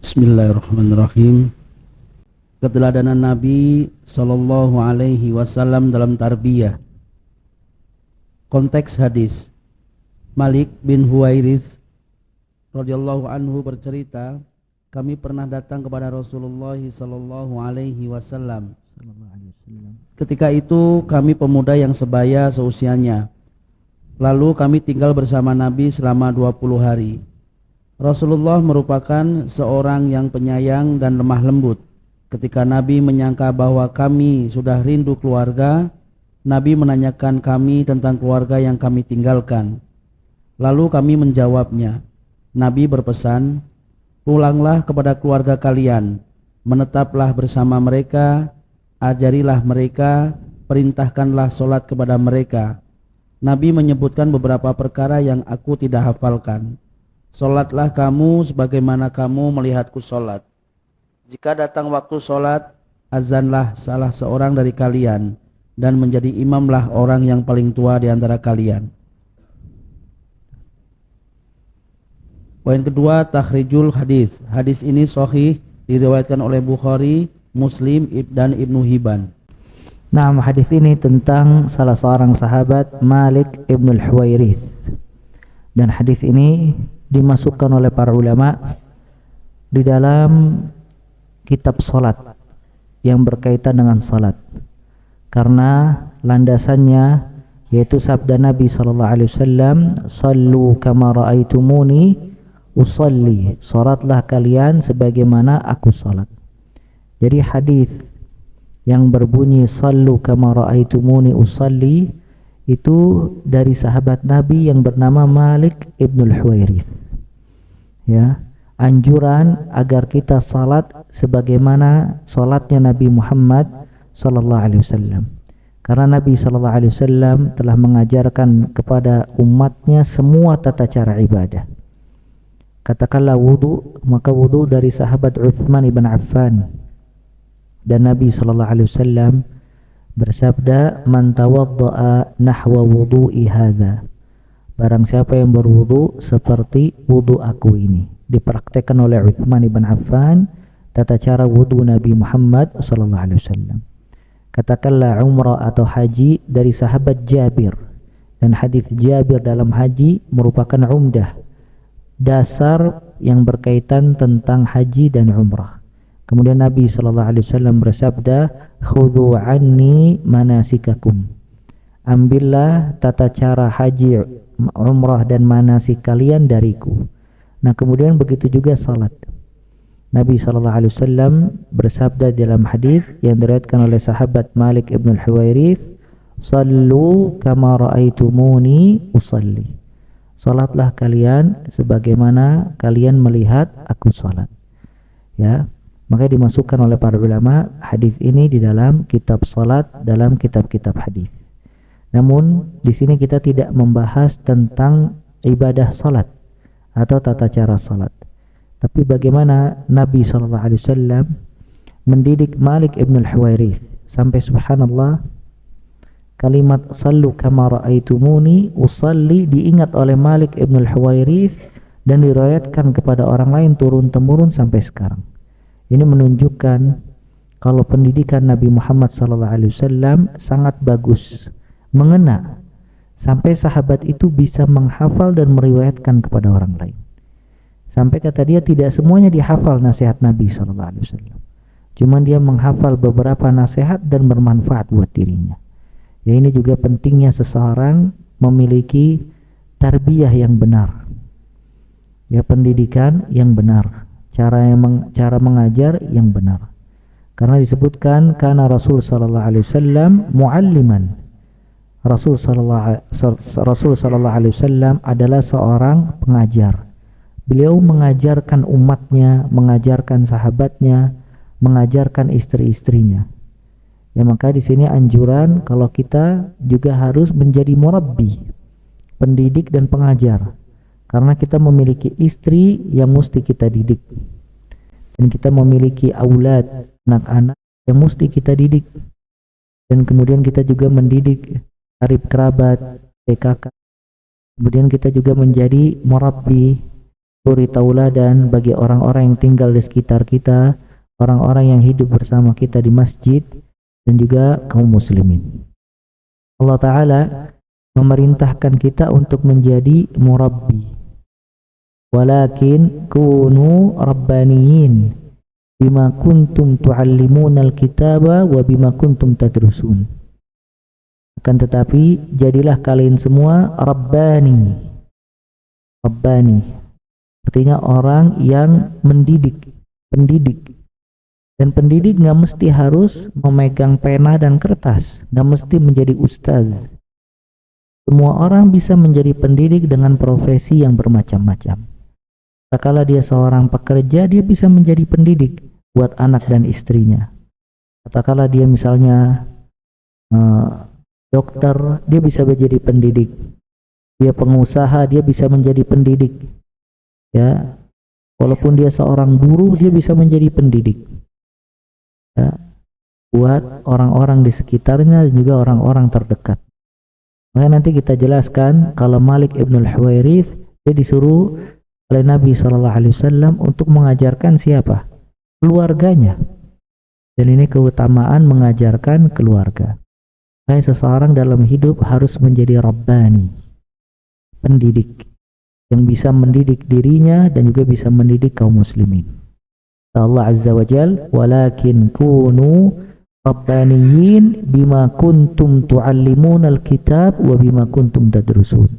Bismillahirrahmanirrahim. Keteladanan Nabi Sallallahu Alaihi Wasallam dalam tarbiyah. Konteks hadis. Malik bin Huwairits radhiyallahu anhu bercerita, kami pernah datang kepada Rasulullah Sallallahu Alaihi Wasallam. Ketika itu kami pemuda yang sebaya seusianya. Lalu kami tinggal bersama Nabi selama 20 hari. Rasulullah merupakan seorang yang penyayang dan lemah lembut. Ketika Nabi menyangka bahwa kami sudah rindu keluarga, Nabi menanyakan kami tentang keluarga yang kami tinggalkan. Lalu kami menjawabnya. Nabi berpesan, pulanglah kepada keluarga kalian, menetaplah bersama mereka, ajarilah mereka, perintahkanlah sholat kepada mereka. Nabi menyebutkan beberapa perkara yang aku tidak hafalkan. Sholatlah kamu sebagaimana kamu melihatku sholat. Jika datang waktu sholat, azanlah salah seorang dari kalian, dan menjadi imamlah orang yang paling tua di antara kalian. Poin kedua, takhrijul hadis. Hadis ini sahih, diriwayatkan oleh Bukhari, Muslim, dan Ibnu Hibban. Nah, hadis ini tentang salah seorang sahabat, Malik ibn al-Huwairits. Dan hadis ini dimasukkan oleh para ulama di dalam kitab salat yang berkaitan dengan salat, karena landasannya yaitu sabda Nabi sallallahu alaihi wasallam, "Shallu kama raaitumuni usalli." Salatlah kalian sebagaimana aku salat. Jadi hadis yang berbunyi "Shallu kama raaitumuni usalli" itu dari sahabat Nabi yang bernama Malik ibn al-Huwairits. Ya, anjuran agar kita salat sebagaimana salatnya Nabi Muhammad sallallahu alaihi wasallam. Karena Nabi sallallahu alaihi wasallam telah mengajarkan kepada umatnya semua tata cara ibadah. Katakanlah wudu, maka wudu dari sahabat Utsman ibn Affan. Dan Nabi sallallahu alaihi wasallam bersabda, "Man tawaddaa nahwa wudu'i hadza." Barang siapa yang berwudu seperti wudu aku ini. Dipraktekkan oleh Utsman ibn Affan tata cara wudu Nabi Muhammad sallallahu alaihi wasallam. Katakanlah umrah atau haji dari sahabat Jabir. Dan hadis Jabir dalam haji merupakan umdah, dasar yang berkaitan tentang haji dan umrah. Kemudian Nabi sallallahu alaihi wasallam bersabda, "Khudhu anni manasikakum." Ambillah tata cara haji, umrah dan manasik kalian dariku. Nah, kemudian begitu juga salat. Nabi sallallahu alaihi wasallam bersabda dalam hadis yang diriwayatkan oleh sahabat Malik ibn al-Huwairits, "Shallu kama raaitumuni usalli." Salatlah kalian sebagaimana kalian melihat aku salat. Ya, maka dimasukkan oleh para ulama hadis ini di dalam kitab salat, dalam kitab-kitab hadis. Namun di sini kita tidak membahas tentang ibadah salat atau tata cara salat, tapi bagaimana Nabi sallallahu alaihi wasallam mendidik Malik ibn al-Huwairits sampai subhanallah kalimat "Sallu kama raaitumuni usalli" diingat oleh Malik ibn al-Huwairits dan diriwayatkan kepada orang lain turun-temurun sampai sekarang. Ini menunjukkan kalau pendidikan Nabi Muhammad SAW sangat bagus, mengena, sampai sahabat itu bisa menghafal dan meriwayatkan kepada orang lain. Sampai kata dia tidak semuanya dihafal nasihat Nabi SAW. Cuma dia menghafal beberapa nasihat dan bermanfaat buat dirinya. Ya, ini juga pentingnya seseorang memiliki tarbiyah yang benar. Ya, pendidikan yang benar. Cara mengajar yang benar. Karena disebutkan karena Rasul sallallahu alaihi wasallam mualliman. Rasul sallallahu alaihi wasallam adalah seorang pengajar. Beliau mengajarkan umatnya, mengajarkan sahabatnya, mengajarkan istri-istrinya. Ya, maka di sini anjuran kalau kita juga harus menjadi murabbi, pendidik dan pengajar. Karena kita memiliki istri yang mesti kita didik, dan kita memiliki aulad, anak-anak yang mesti kita didik, dan kemudian kita juga mendidik karib kerabat, PKK. Kemudian kita juga menjadi murabbi, suri tauladan bagi orang-orang yang tinggal di sekitar kita, orang-orang yang hidup bersama kita di masjid, dan juga kaum muslimin. Allah Ta'ala memerintahkan kita untuk menjadi murabbi. Walakin kunu rabbaniyin bima kuntum tuallimunal kitaba wa bima kuntum tadrusun. Akan tetapi jadilah kalian semua rabbani. Rabbani artinya orang yang mendidik, pendidik. Dan pendidik nggak mesti harus memegang pena dan kertas, nggak mesti menjadi ustaz. Semua orang bisa menjadi pendidik dengan profesi yang bermacam-macam. Kala dia seorang pekerja, dia bisa menjadi pendidik buat anak dan istrinya. Kala dia misalnya dokter, dia bisa menjadi pendidik. Dia pengusaha, dia bisa menjadi pendidik. Ya, walaupun dia seorang buruh, dia bisa menjadi pendidik. Ya, buat orang-orang di sekitarnya dan juga orang-orang terdekat. Maka nanti kita jelaskan kalau Malik ibn al-Huwairith dia disuruh oleh Nabi SAW untuk mengajarkan siapa? Keluarganya. Dan ini keutamaan mengajarkan keluarga. Kayak seseorang dalam hidup harus menjadi Rabbani, pendidik yang bisa mendidik dirinya dan juga bisa mendidik kaum muslimin. Allah Azza wa Jal, walakin kunu rabbaniyin bima kuntum tuallimunal kitab wa bima kuntum tadrusun.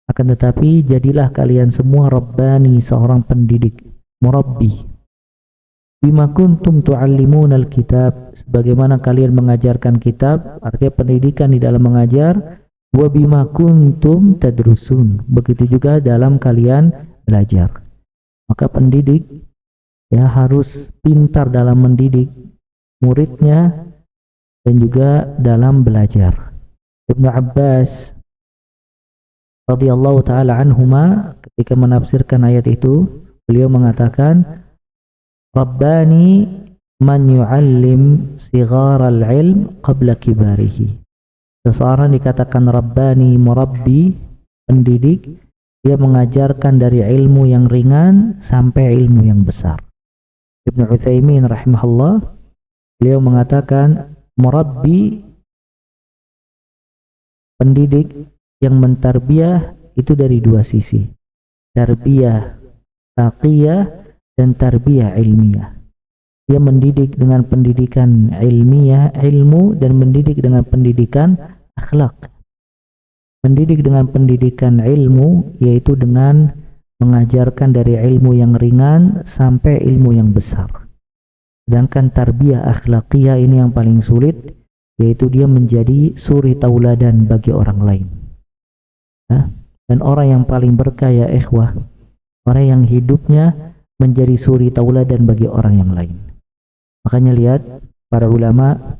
Akan tetapi jadilah kalian semua rabbani, seorang pendidik, murabbi. Bima kuntum tuallimunal kitab, sebagaimana kalian mengajarkan kitab, artinya pendidikan di dalam mengajar. Wa bima kuntum tadrusun, begitu juga dalam kalian belajar. Maka pendidik ya harus pintar dalam mendidik muridnya dan juga dalam belajar. Ibnu Abbas radhiyallahu taala anhuma ketika menafsirkan ayat itu, beliau mengatakan, Rabbani man yu'allim sigharal ilm qabla kibarihi. Seseorang dikatakan Rabbani, murabbi, pendidik, dia mengajarkan dari ilmu yang ringan sampai ilmu yang besar. Ibnu Utsaimin rahimahullah, beliau mengatakan murabbi, pendidik yang mentarbiyah itu dari dua sisi, tarbiyah taqiyah dan tarbiyah ilmiah. Dia mendidik dengan pendidikan ilmiah, ilmu, dan mendidik dengan pendidikan akhlak. Mendidik dengan pendidikan ilmu yaitu dengan mengajarkan dari ilmu yang ringan sampai ilmu yang besar. Sedangkan tarbiyah akhlakiyah ini yang paling sulit, yaitu dia menjadi suri tauladan bagi orang lain. Dan orang yang paling berkah ya ikhwah, orang yang hidupnya menjadi suri tauladan bagi orang yang lain. Makanya lihat para ulama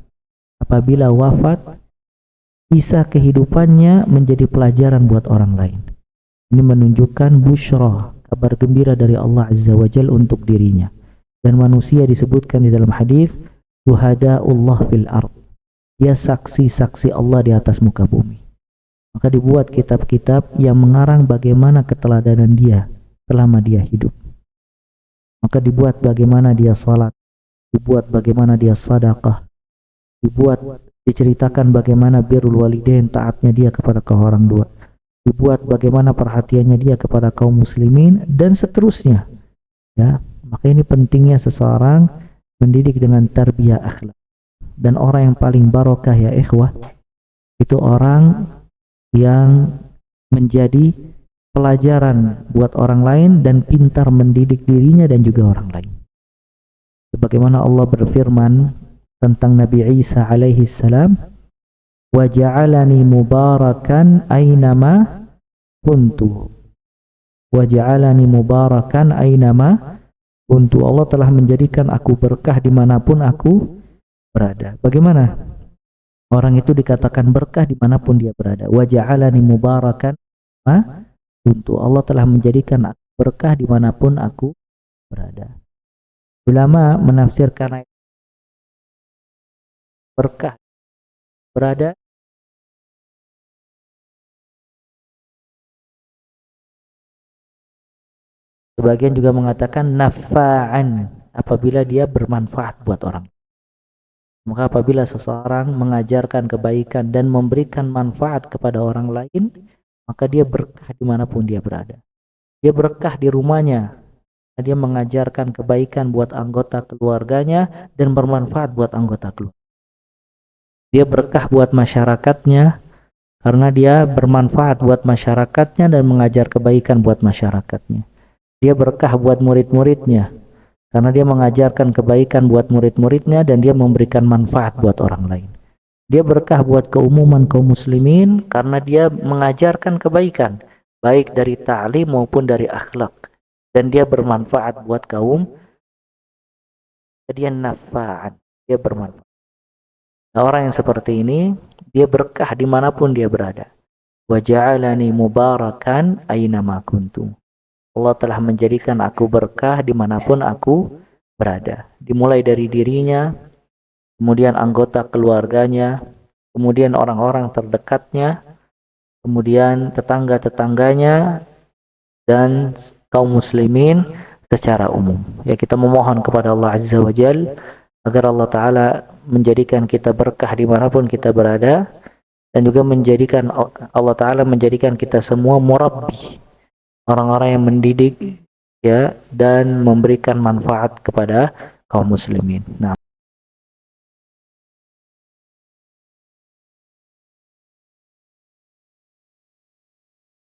apabila wafat, kisah kehidupannya menjadi pelajaran buat orang lain. Ini menunjukkan busyra, kabar gembira dari Allah Azza wa Jalla untuk dirinya. Dan manusia disebutkan di dalam hadis syuhadaullah fil ard. Dia saksi-saksi Allah di atas muka bumi. Maka dibuat kitab-kitab yang mengarang bagaimana keteladanan dia selama dia hidup. Maka dibuat bagaimana dia salat, dibuat bagaimana dia sedekah, diceritakan bagaimana birrul walidain, taatnya dia kepada kedua orang tua, dibuat bagaimana perhatiannya dia kepada kaum muslimin, dan seterusnya. Ya, maka ini pentingnya seseorang mendidik dengan tarbiyah akhlak. Dan orang yang paling barokah ya ikhwah, itu orang yang menjadi pelajaran buat orang lain dan pintar mendidik dirinya dan juga orang lain. Sebagaimana Allah berfirman tentang Nabi Isa alaihi salam, wa ja'alani mubarakan aynama kuntu. Wa ja'alani mubarakan aynama kuntu. Allah telah menjadikan aku berkah dimanapun aku berada. Bagaimana orang itu dikatakan berkah dimanapun dia berada? Wa ja'alani mubarakan ma kuntu. Allah telah menjadikan aku berkah dimanapun aku berada. Ulama menafsirkan ayat berkah berada Sebagian juga mengatakan nafa'an, apabila dia bermanfaat buat orang. Maka apabila seseorang mengajarkan kebaikan dan memberikan manfaat kepada orang lain, maka dia berkah dimanapun dia berada. Dia berkah di rumahnya, dia mengajarkan kebaikan buat anggota keluarganya dan bermanfaat buat anggota keluarga. Dia berkah buat masyarakatnya karena dia bermanfaat buat masyarakatnya dan mengajar kebaikan buat masyarakatnya. Dia berkah buat murid-muridnya karena dia mengajarkan kebaikan buat murid-muridnya dan dia memberikan manfaat buat orang lain. Dia berkah buat keumuman kaum muslimin karena dia mengajarkan kebaikan, baik dari ta'lim maupun dari akhlak, dan dia bermanfaat buat kaum. Dia nafa'an, dia bermanfaat. Nah, orang yang seperti ini, dia berkah dimanapun dia berada. Wa ja'alani mubarakan aynama kuntu. Allah telah menjadikan aku berkah dimanapun aku berada. Dimulai dari dirinya, kemudian anggota keluarganya, kemudian orang-orang terdekatnya, kemudian tetangga-tetangganya, dan kaum muslimin secara umum. Ya, kita memohon kepada Allah Azza wa Jal agar Allah Ta'ala menjadikan kita berkah dimanapun kita berada, dan juga menjadikan Allah Ta'ala menjadikan kita semua murabbi, orang-orang yang mendidik, ya, dan memberikan manfaat kepada kaum muslimin. Nah,